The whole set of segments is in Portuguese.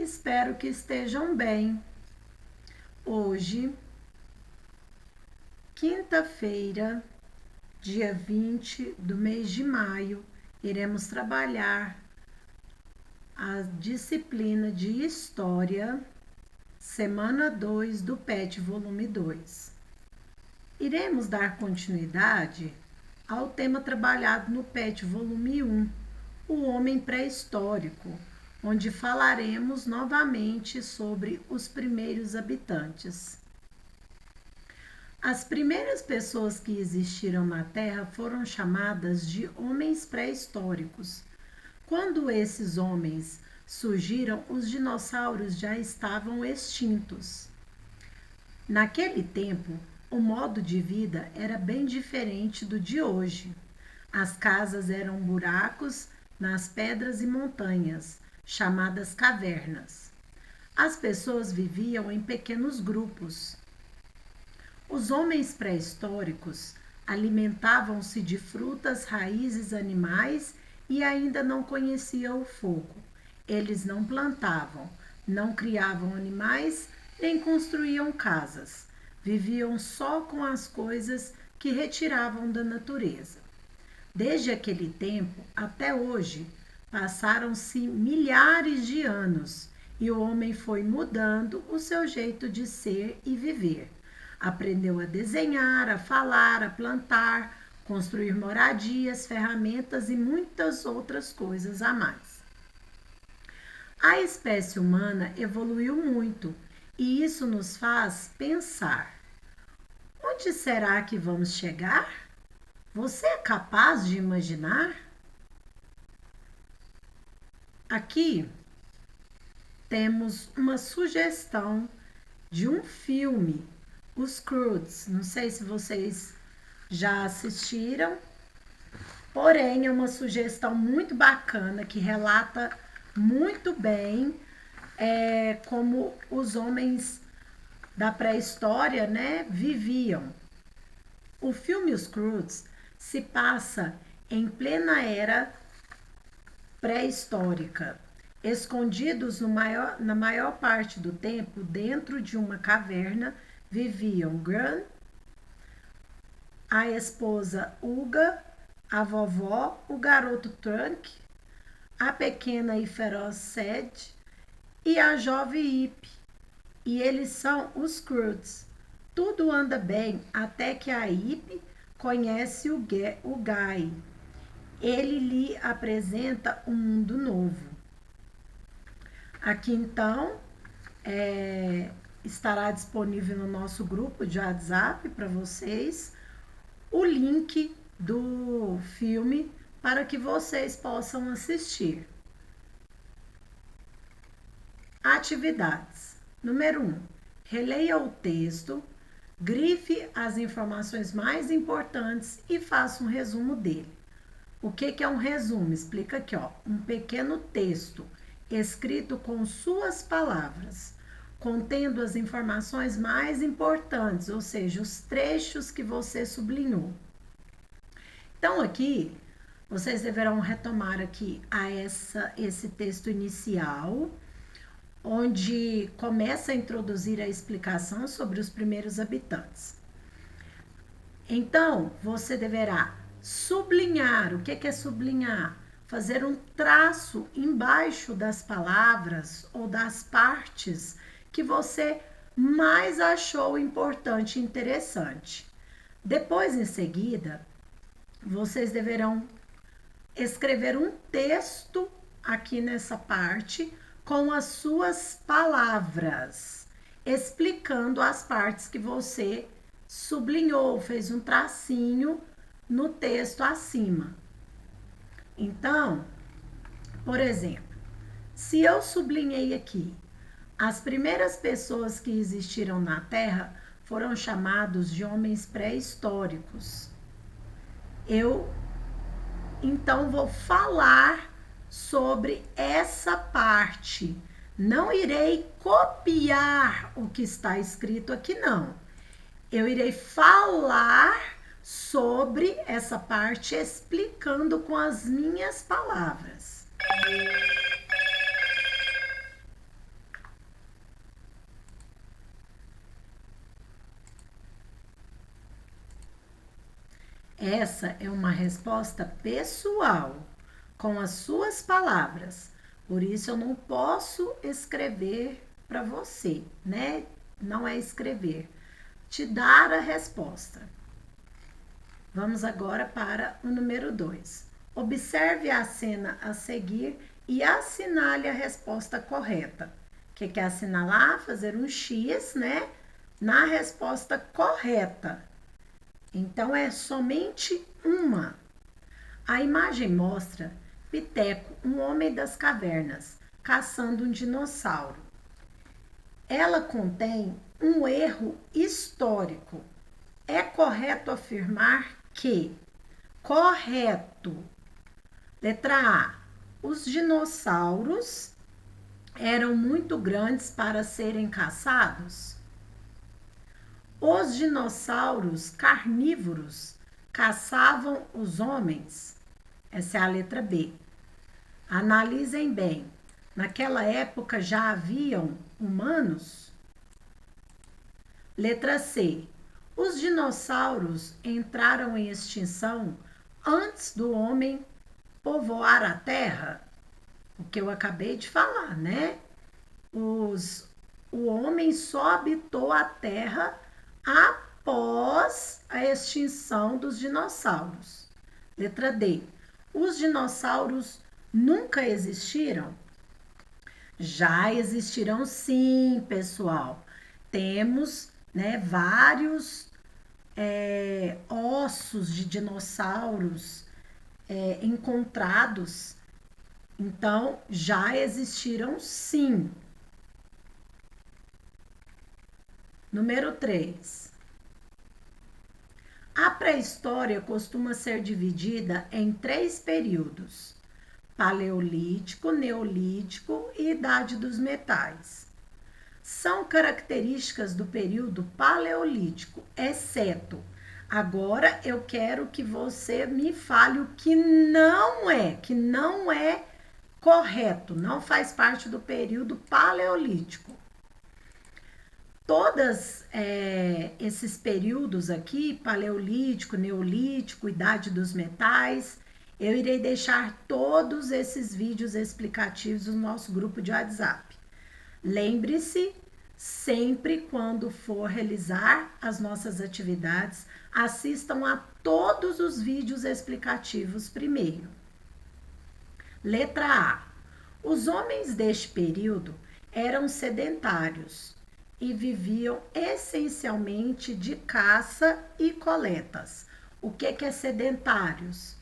Espero que estejam bem. Hoje, quinta-feira, dia 20 do mês de maio, iremos trabalhar a disciplina de História, semana 2 do PET volume 2. Iremos dar continuidade ao tema trabalhado no PET volume 1, o homem pré-histórico, onde falaremos novamente sobre os primeiros habitantes. As primeiras pessoas que existiram na Terra foram chamadas de homens pré-históricos. Quando esses homens surgiram, os dinossauros já estavam extintos. Naquele tempo, o modo de vida era bem diferente do de hoje. As casas eram buracos nas pedras e montanhas, chamadas cavernas. As pessoas viviam em pequenos grupos. Os homens pré-históricos alimentavam-se de frutas, raízes, animais e ainda não conheciam o fogo. Eles não plantavam, não criavam animais, nem construíam casas. Viviam só com as coisas que retiravam da natureza. Desde aquele tempo até hoje, passaram-se milhares de anos e o homem foi mudando o seu jeito de ser e viver. Aprendeu a desenhar, a falar, a plantar, construir moradias, ferramentas e muitas outras coisas a mais. A espécie humana evoluiu muito e isso nos faz pensar: onde será que vamos chegar? Você é capaz de imaginar? Aqui temos uma sugestão de um filme, Os Croods. Não sei se vocês já assistiram, porém é uma sugestão muito bacana que relata muito bem como os homens da pré-história, viviam. O filme Os Croods se passa em plena era pré-histórica, escondidos na maior parte do tempo dentro de uma caverna, viviam Gran, a esposa Uga, a vovó, o garoto Trunk, a pequena e feroz Sed e a jovem Ip. E eles são os Croods. Tudo anda bem até que a Ip conhece o Guy. Ele lhe apresenta um mundo novo. Aqui então estará disponível no nosso grupo de WhatsApp para vocês o link do filme para que vocês possam assistir. Atividades. Número 1. Releia o texto, grife as informações mais importantes e faça um resumo dele. O que é um resumo? Explica aqui, um pequeno texto escrito com suas palavras, contendo as informações mais importantes, ou seja, os trechos que você sublinhou. Então aqui, vocês deverão retomar aqui esse texto inicial, onde começa a introduzir a explicação sobre os primeiros habitantes. Então, você deverá sublinhar. O que é sublinhar? Fazer um traço embaixo das palavras ou das partes que você mais achou importante e interessante. Depois, em seguida, vocês deverão escrever um texto aqui nessa parte com as suas palavras, explicando as partes que você sublinhou, fez um tracinho no texto acima. Então, por exemplo, se eu sublinhei aqui, as primeiras pessoas que existiram na Terra foram chamados de homens pré-históricos. Eu, então, vou falar sobre essa parte. Não irei copiar o que está escrito aqui, não. Eu irei falar sobre essa parte, explicando com as minhas palavras. Essa é uma resposta pessoal, com as suas palavras. Por isso eu não posso escrever para você, né? Não é escrever. Te dar a resposta. Vamos agora para o número 2. Observe a cena a seguir e assinale a resposta correta. O que é assinalar? Fazer um X, né? Na resposta correta. Então, é somente uma. A imagem mostra Piteco, um homem das cavernas, caçando um dinossauro. Ela contém um erro histórico. É correto afirmar que. Correto. Letra A. Os dinossauros eram muito grandes para serem caçados? Os dinossauros carnívoros caçavam os homens? Essa é a letra B. Analisem bem. Naquela época já haviam humanos? Letra C. Os dinossauros entraram em extinção antes do homem povoar a Terra? O que eu acabei de falar, né? O homem só habitou a Terra após a extinção dos dinossauros. Letra D. Os dinossauros nunca existiram? Já existirão sim, pessoal. Temos, né, vários ossos de dinossauros encontrados. Então, já existiram sim. Número 3. A pré-história costuma ser dividida em 3 períodos: Paleolítico, Neolítico e Idade dos Metais. São características do período Paleolítico, exceto. Agora eu quero que você me fale o que não é correto, não faz parte do período Paleolítico. Todos esses períodos aqui, Paleolítico, Neolítico, Idade dos Metais, eu irei deixar todos esses vídeos explicativos no nosso grupo de WhatsApp. Lembre-se, sempre quando for realizar as nossas atividades, assistam a todos os vídeos explicativos primeiro. Letra A. Os homens deste período eram sedentários e viviam essencialmente de caça e coletas. O que é sedentários?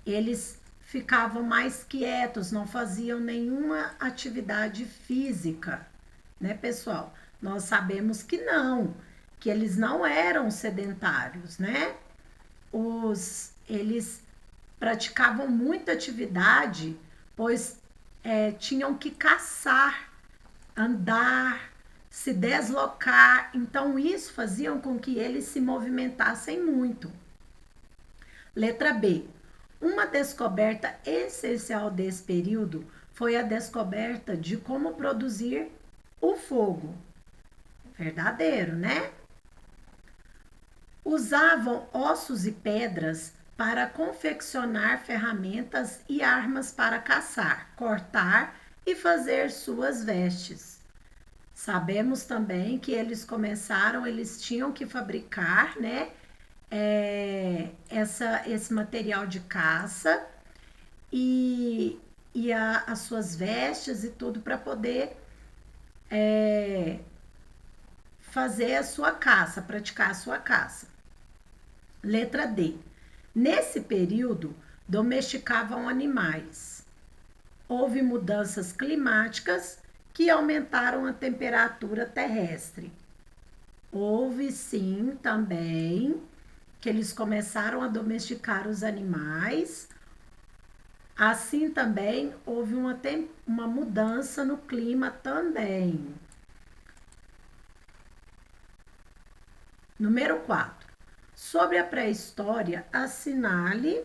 Eles ficavam mais quietos, não faziam nenhuma atividade física, né, pessoal? Nós sabemos que não, que eles não eram sedentários, né? Eles praticavam muita atividade, pois tinham que caçar, andar, se deslocar, então isso fazia com que eles se movimentassem muito. Letra B. Uma descoberta essencial desse período foi a descoberta de como produzir o fogo. Verdadeiro, né? Usavam ossos e pedras para confeccionar ferramentas e armas para caçar, cortar e fazer suas vestes. Sabemos também que eles tinham que fabricar, né, esse material de caça e as suas vestes e tudo para poder fazer a sua caça, praticar a sua caça. Letra D. Nesse período, domesticavam animais. Houve mudanças climáticas que aumentaram a temperatura terrestre. Houve sim também que eles começaram a domesticar os animais. Assim também houve uma mudança no clima também. Número 4. Sobre a pré-história, assinale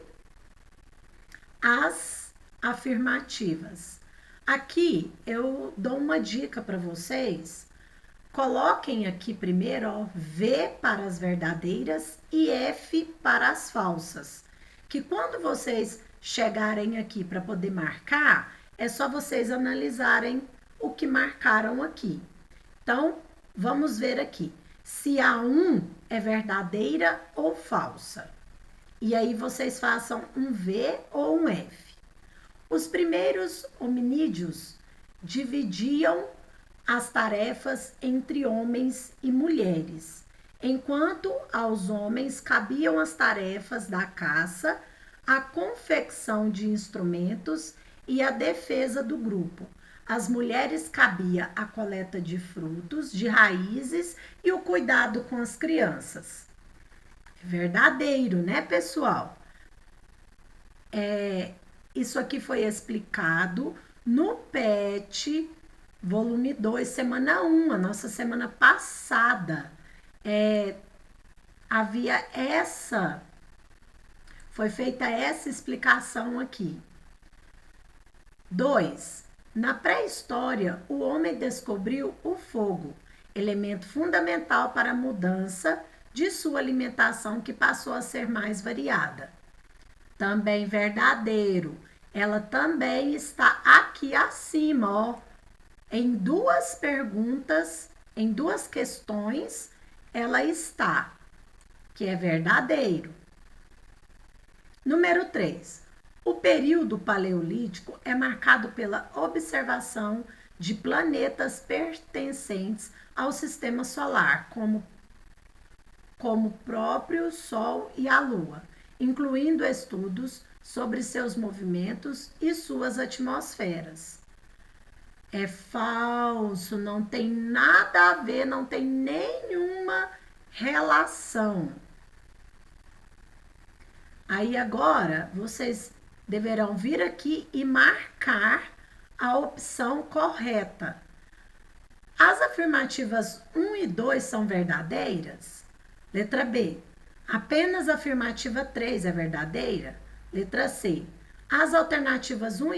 as afirmativas. Aqui eu dou uma dica para vocês Coloquem aqui primeiro, ó, V para as verdadeiras e F para as falsas. Que quando vocês chegarem aqui para poder marcar, é só vocês analisarem o que marcaram aqui. Então, vamos ver aqui. Se a 1 é verdadeira ou falsa. E aí vocês façam um V ou um F. Os primeiros hominídeos dividiam as tarefas entre homens e mulheres, enquanto aos homens cabiam as tarefas da caça, a confecção de instrumentos e a defesa do grupo. Às mulheres cabia a coleta de frutos, de raízes e o cuidado com as crianças. É verdadeiro, né, pessoal? Isso aqui foi explicado no PET volume 2, semana 1, a nossa semana passada. Foi feita essa explicação aqui. 2. Na pré-história, o homem descobriu o fogo, elemento fundamental para a mudança de sua alimentação, que passou a ser mais variada. Também verdadeiro. Ela também está aqui acima, ó. Em duas perguntas, em duas questões, ela está, que é verdadeiro. Número 3. O período paleolítico é marcado pela observação de planetas pertencentes ao sistema solar, como o próprio Sol e a Lua, incluindo estudos sobre seus movimentos e suas atmosferas. É falso, não tem nada a ver, não tem nenhuma relação. Aí agora vocês deverão vir aqui e marcar a opção correta. As afirmativas 1 e 2 são verdadeiras? Letra B. Apenas a afirmativa 3 é verdadeira? Letra C. As alternativas 1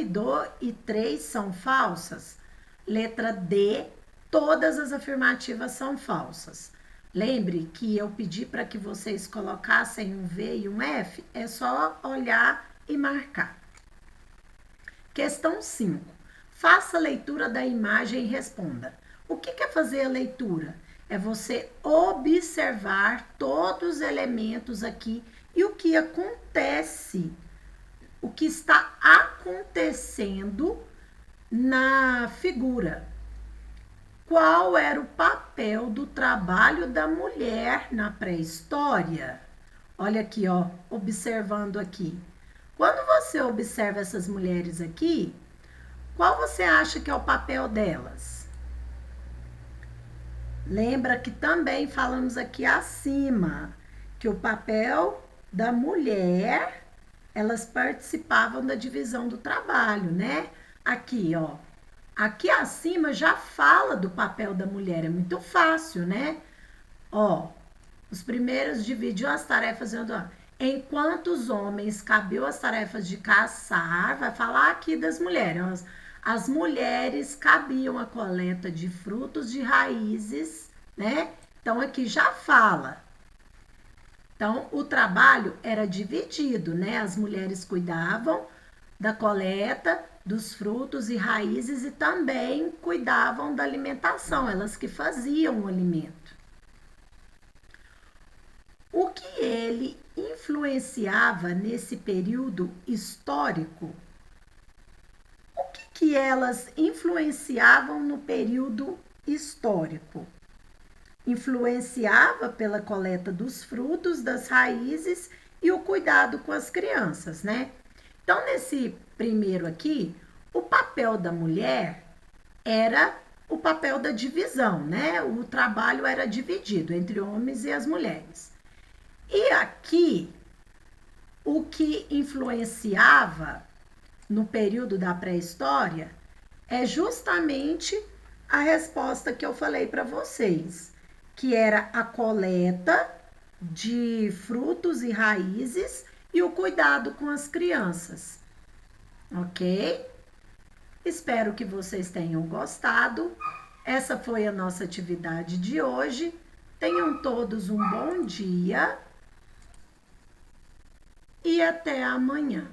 e 3 são falsas? Letra D. Todas as afirmativas são falsas. Lembre que eu pedi para que vocês colocassem um V e um F, é só olhar e marcar. Questão 5. Faça a leitura da imagem e responda. O que é fazer a leitura? É você observar todos os elementos aqui e o que acontece, o que está acontecendo na figura. Qual era o papel do trabalho da mulher na pré-história? Olha aqui, ó, observando aqui. Quando você observa essas mulheres aqui, qual você acha que é o papel delas? Lembra que também falamos aqui acima que o papel da mulher, elas participavam da divisão do trabalho, né? Aqui, ó. Aqui acima já fala do papel da mulher, é muito fácil, né? Ó, os primeiros dividiam as tarefas, enquanto os homens cabiam as tarefas de caçar, vai falar aqui das mulheres. As mulheres cabiam a coleta de frutos, de raízes, né? Então aqui já fala. Então o trabalho era dividido, né? As mulheres cuidavam da coleta dos frutos e raízes e também cuidavam da alimentação, elas que faziam o alimento. O que ele influenciava nesse período histórico? O que elas influenciavam no período histórico? Influenciava pela coleta dos frutos, das raízes e o cuidado com as crianças, né? Então, nesse primeiro aqui, o papel da mulher era o papel da divisão, né? O trabalho era dividido entre homens e as mulheres. E aqui, o que influenciava no período da pré-história é justamente a resposta que eu falei para vocês, que era a coleta de frutos e raízes e o cuidado com as crianças, ok? Espero que vocês tenham gostado Essa foi a nossa atividade de hoje. Tenham todos um bom dia e até amanhã.